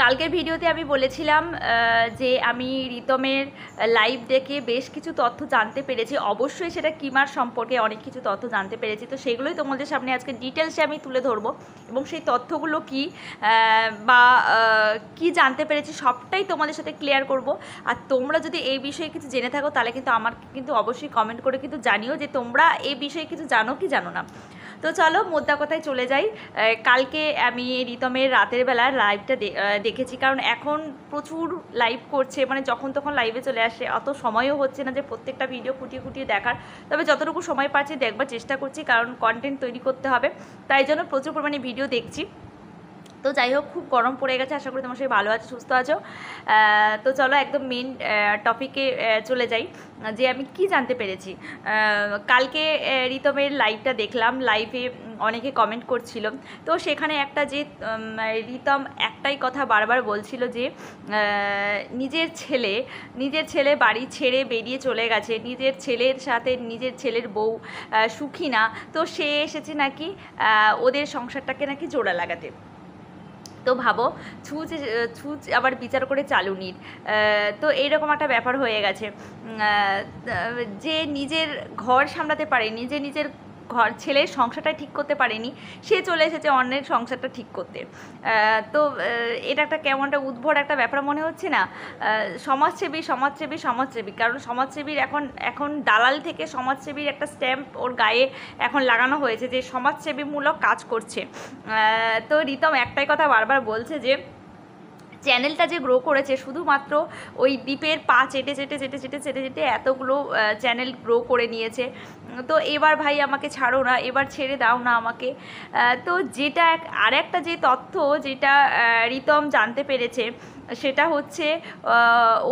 কালকের ভিডিওতে আমি বলেছিলাম যে আমি রিতমের লাইভ দেখে বেশ কিছু তথ্য জানতে পেরেছি। অবশ্যই সেটা কিমার সম্পর্কে অনেক কিছু তথ্য জানতে পেরেছি, তো সেগুলোই তোমাদের সামনে আজকে ডিটেলসে আমি তুলে ধরবো এবং সেই তথ্যগুলো কি বা কি জানতে পেরেছি সবটাই তোমাদের সাথে ক্লিয়ার করব। আর তোমরা যদি এই বিষয়ে কিছু জেনে থাকো তাহলে কিন্তু আমার কিন্তু অবশ্যই কমেন্ট করে কিন্তু জানিও যে তোমরা এই বিষয়ে কিছু জানো কি জানো না। তো চলো মোদ্দা কথায় চলে যাই। কালকে আমি রিতমের রাতের বেলা লাইভটা দেখেছি, কারণ এখন প্রচুর লাইভ করছে, মানে যখন তখন লাইভে চলে আসে, অত সময়ও হচ্ছে না যে প্রত্যেকটা ভিডিও খুঁটিয়ে খুঁটিয়ে দেখার। তবে যতটুকু সময় পাচ্ছি দেখবার চেষ্টা করছি, কারণ কন্টেন্ট তৈরি করতে হবে, তাই জন্য প্রচুর পরিমাণে ভিডিও দেখছি। তো যাই হোক, খুব গরম পড়ে গেছে, আশা করি তোমার সবাই ভালো আছো, সুস্থ আছো। তো চলো একদম মেন টপিকে চলে যাই যে আমি কি জানতে পেরেছি। কালকে রিতমের লাইভটা দেখলাম, লাইভে অনেকে কমেন্ট করছিল, তো সেখানে একটা যে রিতম একটাই কথা বারবার বলছিল যে নিজের ছেলে বাড়ি ছেড়ে বেরিয়ে চলে গেছে, নিজের ছেলের সাথে নিজের ছেলের বউ সুখী না, তো সে এসেছে নাকি ওদের সংসারটাকে নাকি জোড়া লাগাতে। তো ভাবো, ছুঁচ আবার বিচার করে চালুনির, তো এইরকম একটা ব্যাপার হয়ে গেছে যে নিজের ঘর সামলাতে পারেনি, যে নিজের ছেলের সংসারটা ঠিক করতে পারেনি, সে চলে এসেছে অন্যের সংসারটা ঠিক করতে। তো এটা একটা কেমন একটা উদ্ভট একটা ব্যাপার মনে হচ্ছে না? সমাজসেবী, কারণ সমাজসেবীর এখন দালাল থেকে সমাজসেবীর একটা স্ট্যাম্প ওর গায়ে এখন লাগানো হয়েছে যে সমাজসেবীমূলক কাজ করছে। তো রিতম একটাই কথা বারবার বলছে যে চ্যানেলটা যে গ্রো করেছে শুধুমাত্র ওই দ্বীপের পা চেটে এতগুলো চ্যানেল গ্রো করে নিয়েছে। তো এবার ভাই আমাকে ছাড়ো না, এবার ছেড়ে দাও না আমাকে। তো যেটা আর একটা যে তথ্য যেটা রিতম জানতে পেরেছে সেটা হচ্ছে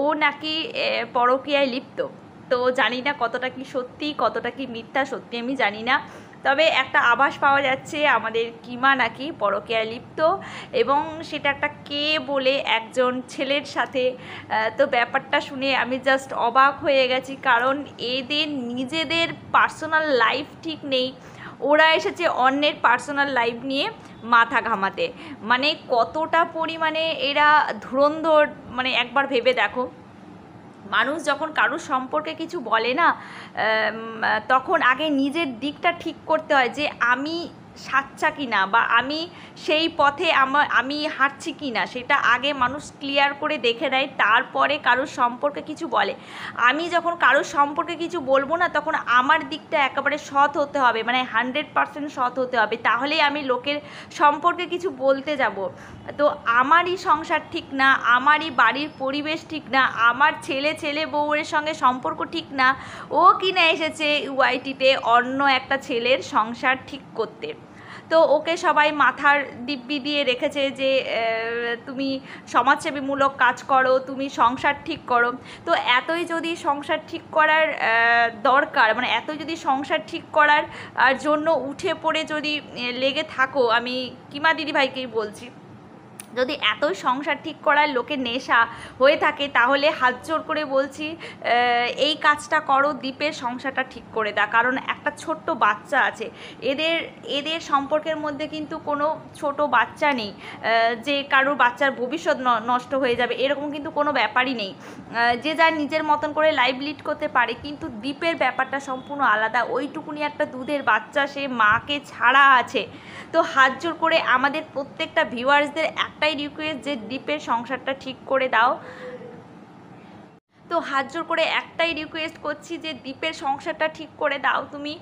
ও নাকি পরকীয়ায় লিপ্ত। তো জানি না কতটা কি সত্যি কতটা কি মিথ্যা, সত্যি আমি জানি না, তবে একটা আভাস পাওয়া যাচ্ছে আমাদের কিমা নাকি পরকীয়ায় লিপ্ত, এবং সেটা একটা কে বলে একজন ছেলের সাথে। তো ব্যাপারটা শুনে আমি জাস্ট অবাক হয়ে গেছি, কারণ এদের নিজেদের পার্সোনাল লাইফ ঠিক নেই, ওরা এসেছে অন্যের পার্সোনাল লাইফ নিয়ে মাথা ঘামাতে। মানে কতটা পরিমাণে এরা ধুরন্ধর, মানে একবার ভেবে দেখো। মানুষ যখন কারোর সম্পর্কে কিছু বলে না, তখন আগে নিজের দিকটা ঠিক করতে হয় যে আমি সাচ্চা কি না, বা আমি সেই পথে আমি হাঁটছি কি না, সেটা আগে মানুষ ক্লিয়ার করে দেখে নেয়, তারপরে কারোর সম্পর্কে কিছু বলে। আমি যখন কারোর সম্পর্কে কিছু বলবো না, তখন আমার দিকটা একেবারে সৎ হতে হবে, মানে 100% সৎ হতে হবে, তাহলেই আমি লোকের সম্পর্কে কিছু বলতে যাব। তো আমারই সংসার ঠিক না, আমারই বাড়ির পরিবেশ ঠিক না, আমার ছেলে বউয়ের সঙ্গে সম্পর্ক ঠিক না, ও কিনা এসেছে ওয়াইটিতে অন্য একটা ছেলের সংসার ঠিক করতে। তো ওকে সবাই মাথার দিব্যি দিয়ে রেখেছে যে তুমি সমাজসেবীমূলক কাজ করো, তুমি সংসার ঠিক করো। তো এতই যদি সংসার ঠিক করার দরকার, মানে এতই যদি সংসার ঠিক করার জন্য উঠে পড়ে যদি লেগে থাকো, আমি কিমা দিদিভাইকেই বলছি, যদি এতই সংসার ঠিক করার লোকের নেশা হয়ে থাকে, তাহলে হাত জোর করে বলছি এই কাজটা করো, দ্বীপের সংসারটা ঠিক করে দাও। কারণ একটা ছোট্ট বাচ্চা আছে, এদের সম্পর্কের মধ্যে কিন্তু কোনো ছোট বাচ্চা নেই যে কারোর বাচ্চার ভবিষ্যৎ নষ্ট হয়ে যাবে, এরকম কিন্তু কোনো ব্যাপারই নেই। যে যার নিজের মতন করে লাইভ লিড করতে পারে, কিন্তু দ্বীপের ব্যাপারটা সম্পূর্ণ আলাদা। ওইটুকুনি একটা দুধের বাচ্চা, সে মাকে ছাড়া আছে। তো হাত জোর করে আমাদের প্রত্যেকটা ভিউয়ার্সদের একটাই রিকোয়েস্ট যে দ্বীপের সংসারটা ঠিক করে দাও। তো হাত জোর করে একটাই রিকোয়েস্ট করছি যে দ্বীপের সংসারটা ঠিক করে দাও, তুমি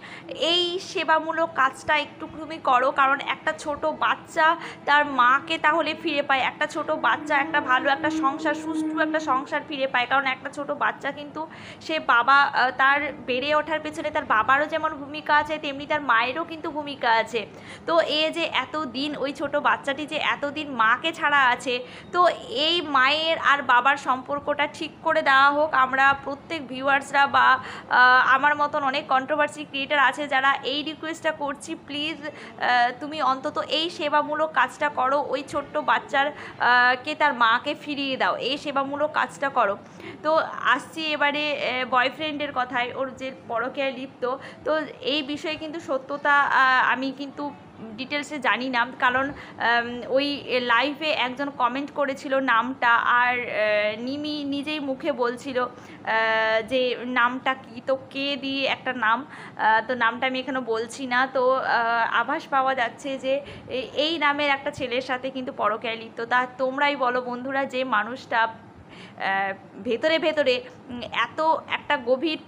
এই সেবামূলক কাজটা একটু তুমি করো, কারণ একটা ছোট বাচ্চা তার মাকে তাহলে ফিরে পায়, একটা ছোট বাচ্চা একটা ভালো একটা সংসার, সুষ্ঠু একটা সংসার ফিরে পায়। কারণ একটা ছোট বাচ্চা কিন্তু সে বাবা, তার বেড়ে ওঠার পেছনে তার বাবারও যেমন ভূমিকা আছে, তেমনি তার মায়েরও কিন্তু ভূমিকা আছে। তো এ যে এতদিন, ওই ছোট বাচ্চাটি যে এতদিন মাকে ছাড়া আছে, তো এই মায়ের আর বাবার সম্পর্কটা ঠিক করে দেওয়া হোক। আমরা প্রত্যেক ভিউয়ার্সরা বা আমার মতন অনেক কন্ট্রোভার্সি ক্রিয়েটার আছে যারা এই রিকোয়েস্টটা করছি, প্লিজ তুমি অন্তত এই সেবামূলক কাজটা করো, ওই ছোট্ট বাচ্চার কে তার মাকে ফিরিয়ে দাও, এই সেবামূলক কাজটা করো। তো আসছি এবারে বয়ফ্রেন্ডের কথায়, ওর যে পরকীয়ায় লিপ্ত, তো এই বিষয়ে কিন্তু সত্যতা আমি কিন্তু ডিটেলসে জানি না, কারণ ওই লাইভে একজন কমেন্ট করেছিল নামটা, আর নিমি নিজেই মুখে বলছিল যে নামটা কি, তো কে দিয়ে একটা নাম, তো নামটা আমি এখানে বলছি না। তো আভাস পাওয়া যাচ্ছে যে এই নামের একটা ছেলের সাথে কিন্তু পরকীয়ায় লিপ্ত। তা তোমরাই বলো বন্ধুরা, যে মানুষটা ভেতরে ভেতরে এত একটা গভীর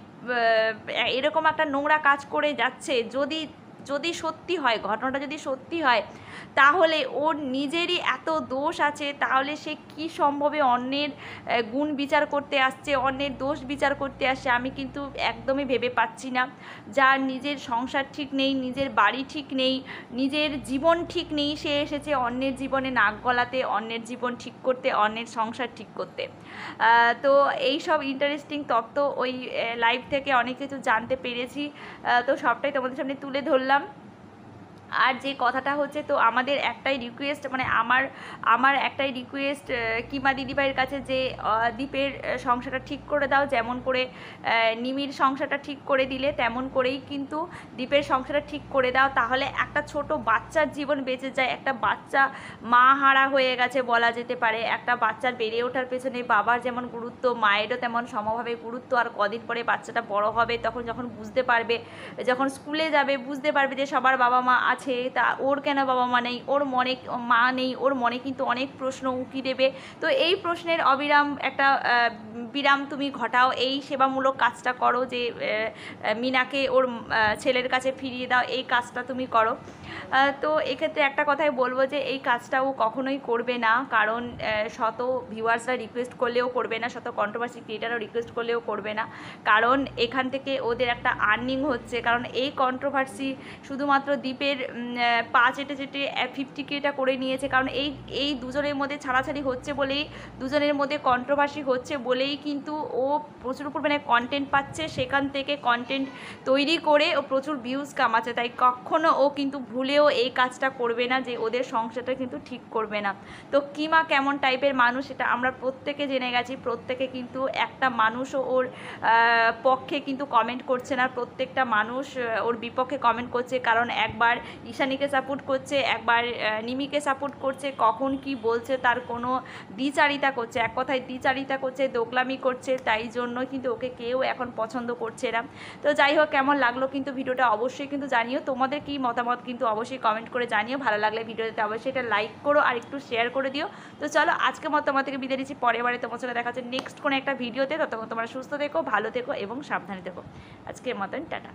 এরকম একটা নোংরা কাজ করে যাচ্ছে, যদি যদি সত্যি হয়, ঘটনাটা যদি সত্যি হয়, তাহলে ওর নিজেরই এত দোষ আছে, তাহলে সে কি সম্ভবে অন্যের গুণ বিচার করতে আসছে, অন্যের দোষ বিচার করতে আসছে, আমি কিন্তু একদমই ভেবে পাচ্ছি না। যার নিজের সংসার ঠিক নেই, নিজের বাড়ি ঠিক নেই, নিজের জীবন ঠিক নেই, সে এসেছে অন্যের জীবনে নাক গলাতে, অন্যের জীবন ঠিক করতে, অন্যের সংসার ঠিক করতে। তো এই সব ইন্টারেস্টিং তথ্য ওই লাইভ থেকে অনেক কিছু জানতে পেরেছি, তো সবটাই তোমাদের সামনে তুলে ধরলাম। আর যে কথাটা হচ্ছে, তো আমাদের একটাই রিকোয়েস্ট, মানে আমার একটাই রিকোয়েস্ট কিমা দিদিভাইয়ের কাছে, যে দীপের সংসারটা ঠিক করে দাও, যেমন করে নিমির সংসারটা ঠিক করে দিলে তেমন করেই কিন্তু দীপের সংসারটা ঠিক করে দাও, তাহলে একটা ছোট বাচ্চার জীবন বেঁচে যায়। একটা বাচ্চা মা হারা হয়ে গেছে বলা যেতে পারে, একটা বাচ্চার বেড়ে ওঠার পেছনে বাবার যেমন গুরুত্ব, মায়েরও তেমন সমভাবে গুরুত্ব। আর কদিন পরে বাচ্চাটা বড় হবে, তখন যখন বুঝতে পারবে, যখন স্কুলে যাবে বুঝতে পারবে যে সবার বাবা মা আছে, তা ওর কেন বাবা মা নেই, ওর মনে মা নেই, ওর মনে কিন্তু অনেক প্রশ্ন উঁকি দেবে। তো এই প্রশ্নের অবিরাম একটা বিরাম তুমি ঘটাও, এই সেবামূলক কাজটা করো, যে মিনাকে ওর ছেলের কাছে ফিরিয়ে দাও, এই কাজটা তুমি করো। তো এক্ষেত্রে একটা কথাই বলবো, যে এই কাজটা ও কখনোই করবে না, কারণ শত ভিউয়ার্সরা রিকোয়েস্ট করলেও করবে না, শত কন্ট্রোভার্সি ক্রিয়েটারও রিকোয়েস্ট করলেও করবে না, কারণ এখান থেকে ওদের একটা আর্নিং হচ্ছে। কারণ এই কন্ট্রোভার্সি শুধুমাত্র দ্বীপের পা চেটে চেটে 50Kটা করে নিয়েছে, কারণ এই দুজনের মধ্যে ছাড়াছাড়ি হচ্ছে বলেই, দুজনের মধ্যে কন্ট্রোভার্সি হচ্ছে বলেই কিন্তু ও প্রচুর পরিমাণে কন্টেন্ট পাচ্ছে, সেখান থেকে কন্টেন্ট তৈরি করে ও প্রচুর ভিউজ কামাচ্ছে। তাই কখনো ও কিন্তু ভুলেও এই কাজটা করবে না, যে ওদের সংসারটা কিন্তু ঠিক করবে না। তো কিমা কেমন টাইপের মানুষ এটা আমরা প্রত্যেকে জেনে গেছি, প্রত্যেকে কিন্তু একটা মানুষও ওর পক্ষে কিন্তু কমেন্ট করছে না, প্রত্যেকটা মানুষ ওর বিপক্ষে কমেন্ট করছে, কারণ একবার ঈশানীকে সাপোর্ট করছে, একবার নিমিকে সাপোর্ট করছে, কখন কি বলছে তার কোনো দ্বিচারিতা করছে, এক কথায় দ্বিচারিতা করছে, দোগলামি করছে, তাই জন্য কিন্তু ওকে কেউ এখন পছন্দ করছে না। তো যাই হোক, কেমন লাগলো কিন্তু ভিডিওটা অবশ্যই কিন্তু জানিও, তোমাদের কি মতামত কিন্তু অবশ্যই কমেন্ট করে জানিও, ভালো লাগলে ভিডিওতে অবশ্যই এটা লাইক করো আর একটু শেয়ার করে দিও। তো চলো আজকে মতামত থেকে বিদায় নিচ্ছি, পরের বারে তোমার সাথে দেখা হচ্ছে নেক্সট কোনো একটা ভিডিওতে। ততক্ষণ তোমরা সুস্থ থেকো, ভালো থেকো এবং সাবধানে থেকো। আজকের মতন টাটা।